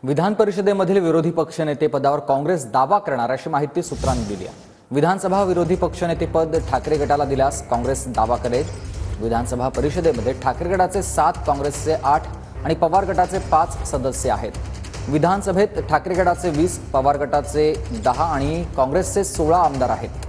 विधान परिषदेमधील विरोधी पक्षनेते पदावर काँग्रेस दावा करणार अशी माहिती सूत्रांनी दिली आहे। विधानसभा विरोधी पक्षनेते पद ठाकरे गटाला दिल्यास काँग्रेस दावा करेल। विधानसभा परिषदेमध्ये ठाकरे गटाचे 7, काँग्रेसचे 8 आणि पवार गटाचे 5 सदस्य आहेत। विधानसभेत ठाकरे गटाचे 20, पवार गटाचे 10 आणि काँग्रेसचे 16 आमदार आहेत।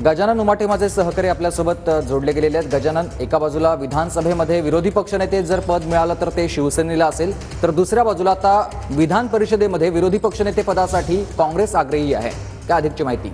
गजानन उमाटे माझे सहकारी आपल्यासोबत जोडले गेलेले आहेत। गजानन, एका बाजूला विधानसभेमध्ये विरोधी पक्षनेते जर पद मिळालं तर ते शिवसेनेला असेल, तर दुसऱ्या बाजूला आता विधान परिषदेमध्ये विरोधी पक्षनेते पदासाठी काँग्रेस आग्रही आहे। काय अधिकची माहिती?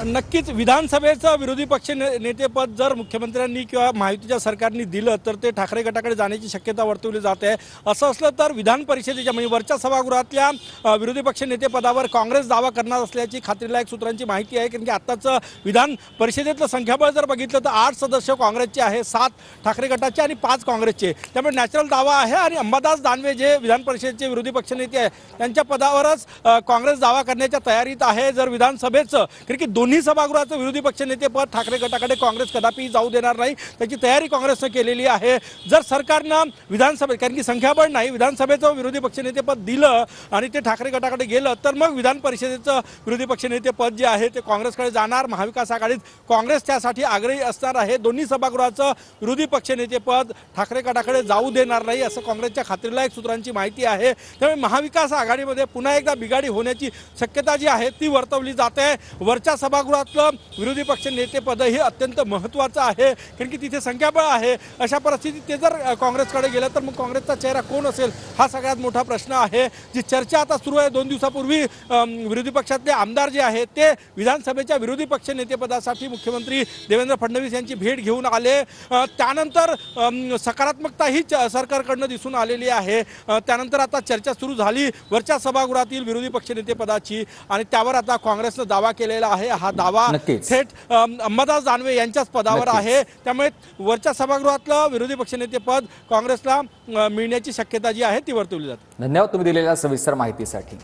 नक्कीच विधानसभेचं विरोधी पक्ष नेतेपद जर मुख्यमंत्र्यांनी किंवा महायुतीच्या सरकारने दिलं तर ते ठाकरे गटाकडे जाण्याची शक्यता वर्तवली जाते आहे। असं असलं तर विधान परिषदेच्या म्हणजे वरच्या सभागृहातल्या विरोधी पक्ष नेतेपदावर काँग्रेस दावा करणार असल्याची खात्रीलायक सूत्रांची माहिती आहे। कारण की आत्ताचं विधान परिषदेतलं संख्याबळ जर बघितलं तर 8 सदस्य काँग्रेसचे आहे, 7 ठाकरे गटाचे आणि 5 काँग्रेसचे। त्यामुळे नॅचरल दावा आहे आणि अंबादास दानवे जे विधान परिषदेचे विरोधी पक्षनेते आहे त्यांच्या पदावरच काँग्रेस दावा करण्याच्या तयारीत आहे। जर विधानसभेचं कारण की दोन्ही सभागृहाचं विरोधी पक्षनेतेपद ठाकरे गटाकडे काँग्रेस कदापि जाऊ देणार नाही, त्याची तयारी काँग्रेसने केलेली आहे। जर सरकारनं विधानसभेत कारण की संख्याबळ नाही, विधानसभेचं विरोधी पक्षनेतेपद दिलं आणि ते ठाकरे गटाकडे गेलं तर मग विधान परिषदेचं विरोधी पक्षनेतेपद जे आहे ते काँग्रेसकडे जाणार। महाविकास आघाडीत काँग्रेस त्यासाठी आग्रही असणार आहे। दोन्ही सभागृहाचं विरोधी पक्षनेतेपद ठाकरे गटाकडे जाऊ देणार नाही असं काँग्रेसच्या खात्रीलायक सूत्रांची माहिती आहे। त्यामुळे महाविकास आघाडीमध्ये पुन्हा एकदा बिघाडी होण्याची शक्यता जी आहे ती वर्तवली जाते। वरच्या सभागृहातलं विरोधी पक्ष नेतेपद हे अत्यंत महत्त्वाचं आहे कारण की तिथे संख्याबळ आहे। अशा परिस्थितीत ते जर काँग्रेसकडे गेलं तर मग काँग्रेसचा चेहरा कोण असेल हा सगळ्यात मोठा प्रश्न आहे। जी चर्चा आता सुरू आहे, 2 दिवसापूर्वी विरोधी पक्षातले आमदार जे आहेत ते विधानसभेच्या विरोधी पक्ष नेतेपदासाठी मुख्यमंत्री देवेंद्र फडणवीस यांची भेट घेऊन आले। त्यानंतर सकारात्मकता ही सरकारकडनं दिसून आलेली आहे। त्यानंतर आता चर्चा सुरू झाली वरच्या सभागृहातील विरोधी पक्ष नेतेपदाची आणि त्यावर आता काँग्रेसनं दावा केलेला आहे। हा दावा थेट अंबादास दानवे यांच्याच पदावर आहे। त्यामुळे वरच्या सभागृहातलं विरोधी पक्षनेतेपद काँग्रेसला मिळण्याची शक्यता जी आहे ती वर्तवली जाते। धन्यवाद तुम्ही दिलेल्या सविस्तर माहितीसाठी।